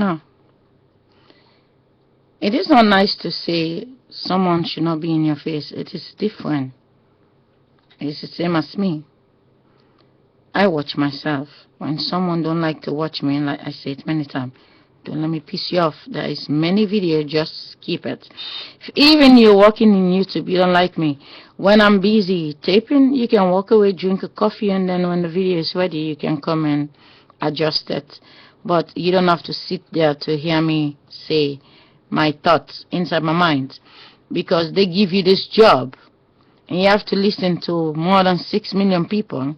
No. It is not nice to say someone should not be in your face. It is different. It's the same as me. I watch myself. When someone don't like to watch me, and like I said many times, don't let me piss you off. There is many videos, just skip it. If even you're working in YouTube, you don't like me. When I'm busy taping, you can walk away, drink a coffee, and then when the video is ready, you can come and adjust it. But you don't have to sit there to hear me say my thoughts inside my mind, because they give you this job and you have to listen to more than 6 million people,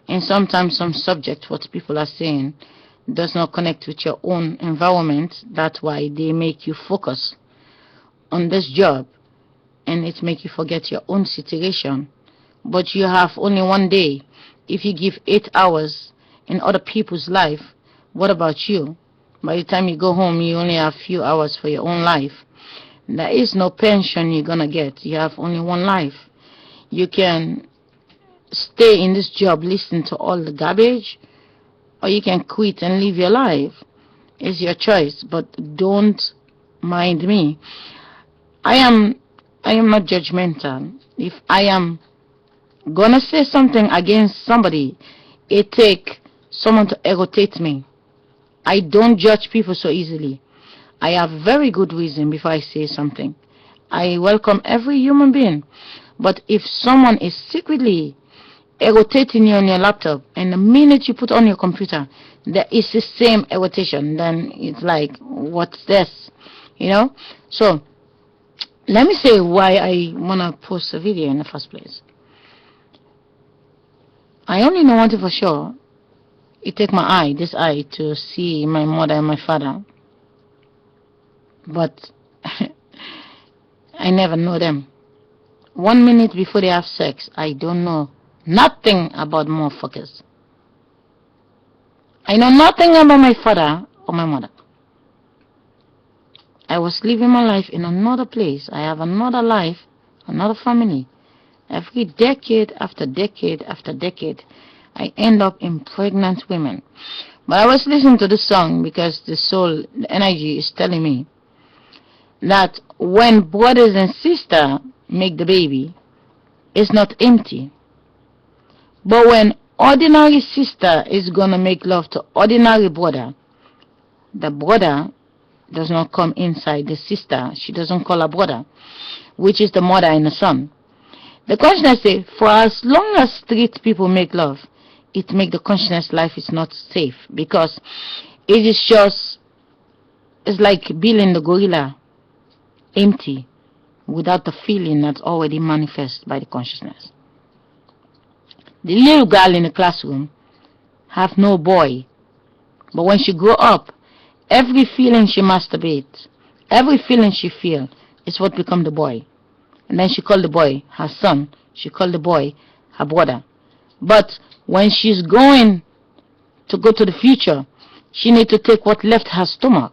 and sometimes some subject what people are saying does not connect with your own environment. That's why they make you focus on this job, and it make you forget your own situation. But you have only one day. If you give 8 hours in other people's life, what about you? By the time you go home, you only have few hours for your own life. There is no pension you're gonna get. You have only one life. You can stay in this job, listen to all the garbage, or you can quit and live your life. It's your choice, but don't mind me. I am not judgmental. If I am gonna say something against somebody, it take someone to irritate me. I don't judge people so easily. I have very good reason before I say something. I welcome every human being. But if someone is secretly irritating you on your laptop, and the minute you put on your computer, there is the same irritation, then it's like, what's this? You know? So, let me say why I want to post a video in the first place. I only know one thing for sure. It take this eye, to see my mother and my father. But I never know them. 1 minute before they have sex, I don't know nothing about motherfuckers. I know nothing about my father or my mother. I was living my life in another place. I have another life, another family. Every decade after decade after decade, I end up in pregnant women. But I was listening to the song because the soul, the energy is telling me that when brothers and sisters make the baby, it's not empty. But when ordinary sister is gonna make love to ordinary brother, the brother does not come inside the sister. She doesn't call her brother, which is the mother and the son. The consciousness say, for as long as street people make love, it make the consciousness life is not safe, because it is just, it's like building the gorilla empty without the feeling that's already manifest by the consciousness. The little girl in the classroom have no boy, but when she grow up, every feeling she masturbates, every feeling she feel is what become the boy. And then she call the boy her son, she call the boy her brother. But when she's going to go to the future, she need to take what left her stomach.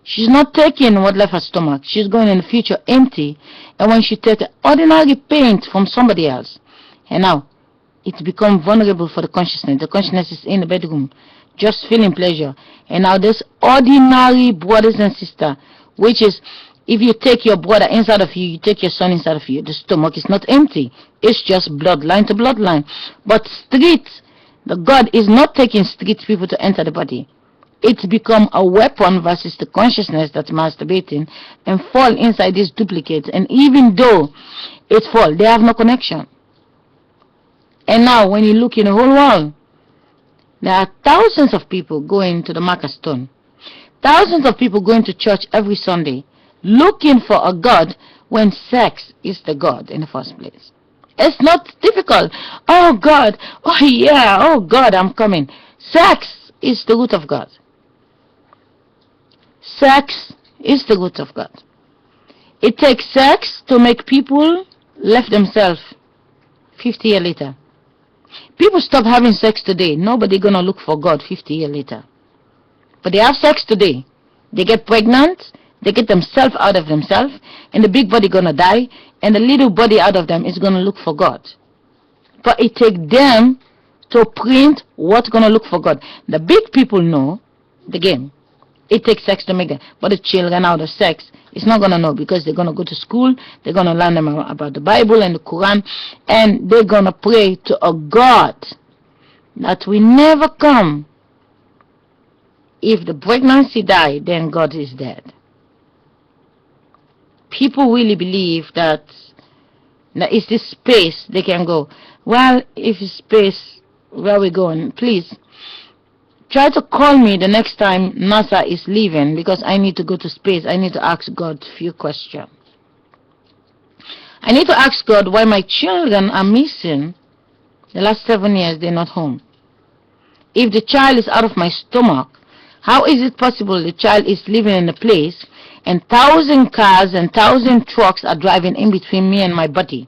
She's not taking what left her stomach. She's going in the future empty. And when she takes ordinary paint from somebody else, and now it becomes vulnerable for the consciousness. The consciousness is in the bedroom, just feeling pleasure. And now this ordinary brothers and sisters, which is, if you take your brother inside of you, you take your son inside of you, the stomach is not empty. It's just bloodline to bloodline. But street, the God is not taking street people to enter the body. It's become a weapon versus the consciousness that's masturbating and fall inside these duplicates. And even though it fall, they have no connection. And now when you look in the whole world, there are thousands of people going to the market stone. Thousands of people going to church every Sunday, looking for a God when sex is the God in the first place. It's not difficult. Oh God, oh yeah, oh God, I'm coming. Sex is the root of God. Sex is the root of God. It takes sex to make people left themselves 50 years later. People stop having sex today. Nobody gonna look for God 50 years later. But they have sex today. They get pregnant. They get themselves out of themselves. And the big body gonna die. And the little body out of them is gonna look for God. But it takes them to print what's gonna look for God. The big people know the game. It takes sex to make them. But the children out of sex, it's not going to know, because they're going to go to school, they're going to learn them about the Bible and the Quran, and they're going to pray to a God that will never come. If the pregnancy died, then God is dead. People really believe that it's this space they can go. Well, if it's space, where are we going? Please, try to call me the next time NASA is leaving, because I need to go to space. I need to ask God a few questions. I need to ask God why my children are missing. The last 7 years, they're not home. If the child is out of my stomach, how is it possible the child is living in a place and 1,000 cars and 1,000 trucks are driving in between me and my body?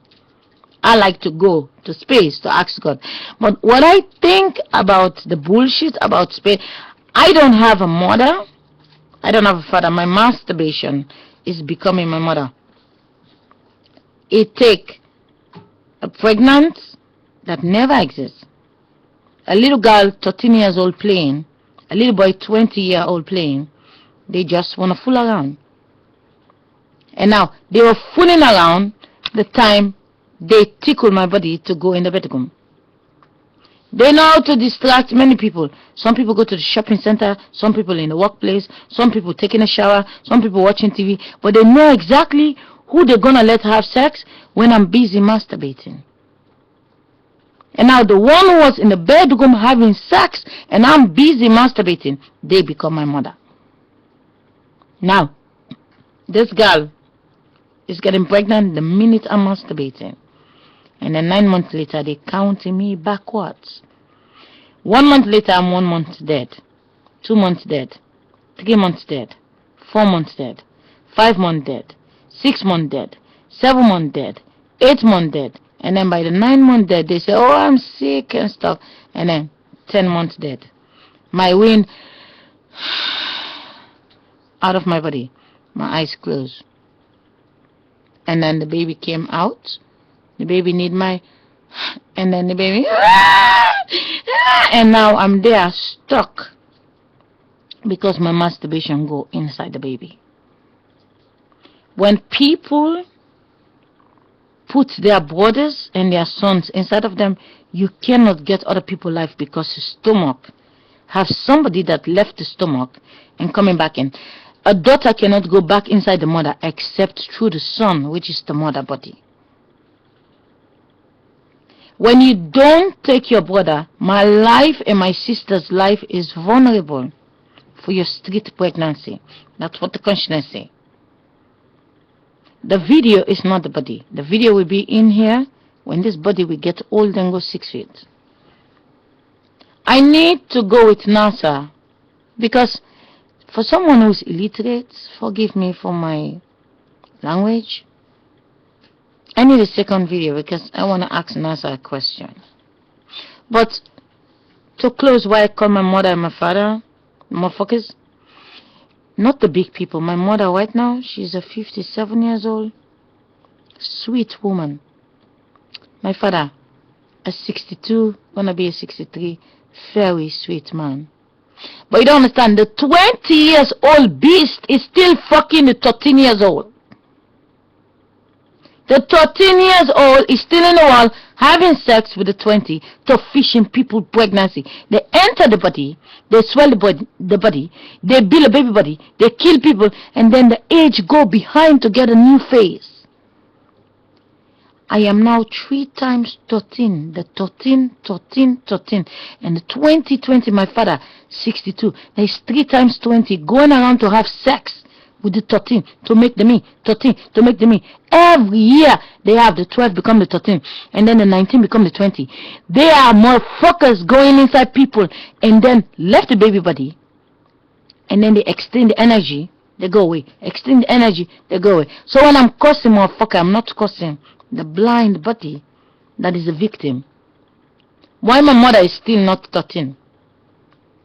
I like to go to space to ask God. But what I think about the bullshit about space, I don't have a mother. I don't have a father. My masturbation is becoming my mother. It takes a pregnant that never exists, a little girl 13 years old playing, a little boy 20-year-old playing. They just want to fool around. And now they were fooling around the time they tickle my body to go in the bedroom. They know how to distract many people. Some people go to the shopping center, some people in the workplace, some people taking a shower, some people watching TV, but they know exactly who they're gonna let have sex when I'm busy masturbating. And now the one who was in the bedroom having sex and I'm busy masturbating, they become my mother. Now, this girl is getting pregnant the minute I'm masturbating. And then 9 months later, they counting me backwards. 1 month later, I'm 1 month dead. 2 months dead. 3 months dead. 4 months dead. 5 months dead. 6 months dead. 7 months dead. 8 months dead. And then by the 9 month dead, they say, oh, I'm sick and stuff. And then 10 months dead. My wind out of my body. My eyes closed. And then the baby came out. The baby need my, and then the baby, and now I'm there stuck because my masturbation go inside the baby. When people put their brothers and their sons inside of them, you cannot get other people's life, because the stomach have somebody that left the stomach and coming back in. A daughter cannot go back inside the mother except through the son, which is the mother body. When you don't take your brother, my life and my sister's life is vulnerable for your street pregnancy. That's what the consciousness say. The video is not the body. The video will be in here when this body will get old and go 6 feet. I need to go with NASA, because for someone who's illiterate, forgive me for my language, I need a second video because I want to ask NASA a question. But to close, why I call my mother and my father, motherfuckers, not the big people. My mother right now, she's a 57 years old, sweet woman. My father, a 62, gonna be a 63, very sweet man. But you don't understand, the 20 years old beast is still fucking the 13 years old. The 13 years old is still in the world having sex with the 20 to fishing people pregnancy. They enter the body, they swell the body, they build a baby body, they kill people, and then the age go behind to get a new face. I am now 3 times 13, the 13, and the 20, my father, 62. There is 3 times 20 going around to have sex with the 13 to make the me, 13 to make the me. Every year they have the 12 become the 13, and then the 19 become the 20. They are motherfuckers going inside people and then left the baby body, and then they extend the energy, they go away. Extend the energy, they go away. So when I'm cursing motherfucker, I'm not cursing the blind body that is a victim. Why my mother is still not 13?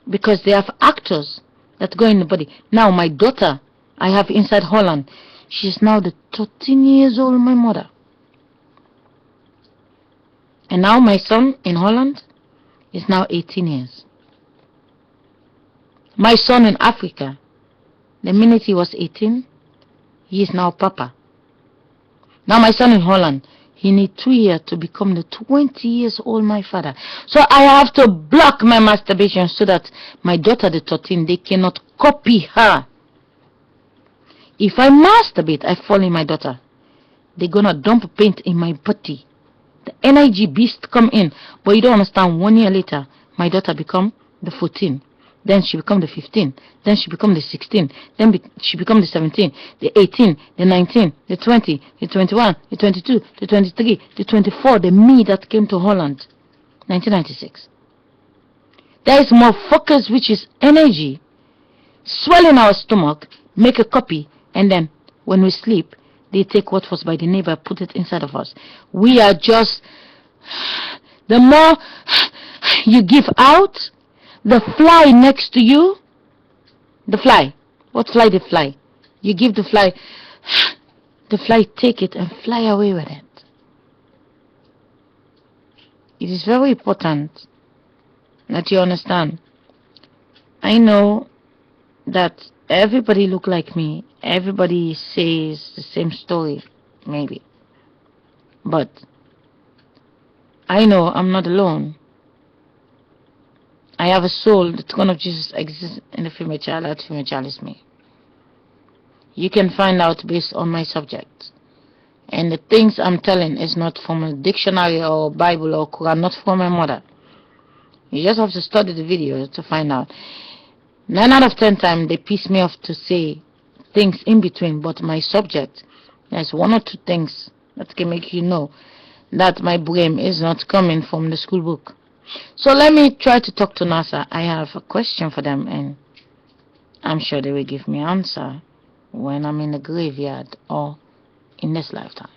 Because they have actors that go in the body. Now my daughter, I have inside Holland. She's now the 13 years old, my mother. And now my son in Holland is now 18 years. My son in Africa The minute he was 18, he is now Papa. Now my son in Holland, he need 2 years to become the 20 years old my father. So I have to block my masturbation so that my daughter, the 13, they cannot copy her. If I masturbate, I fall in my daughter. They're gonna dump paint in my body. The energy beast come in. But you don't understand, 1 year later, my daughter become the 14. Then she become the 15. Then she become the 16. Then she become the 17, the 18, the 19, the 20, the 21, the 22, the 23, the 24. The me that came to Holland, 1996. There is more focus, which is energy, swelling our stomach, make a copy, and then when we sleep, they take what was by the neighbor, put it inside of us. We are just, the more you give out, the fly next to you, the fly, what fly? The fly. You give the fly take it and fly away with it. It is very important that you understand. I know that everybody look like me. Everybody says the same story, maybe. But I know I'm not alone. I have a soul. The throne of Jesus exists in the female child. That female child is me. You can find out based on my subject. And the things I'm telling is not from a dictionary or Bible or Quran, not from my mother. You just have to study the video to find out. 9 out of 10 times they piece me off to say things in between, but my subject, there's 1 or 2 things that can make you know that my brain is not coming from the school book. So let me try to talk to NASA. I have a question for them, and I'm sure they will give me an answer when I'm in the graveyard or in this lifetime.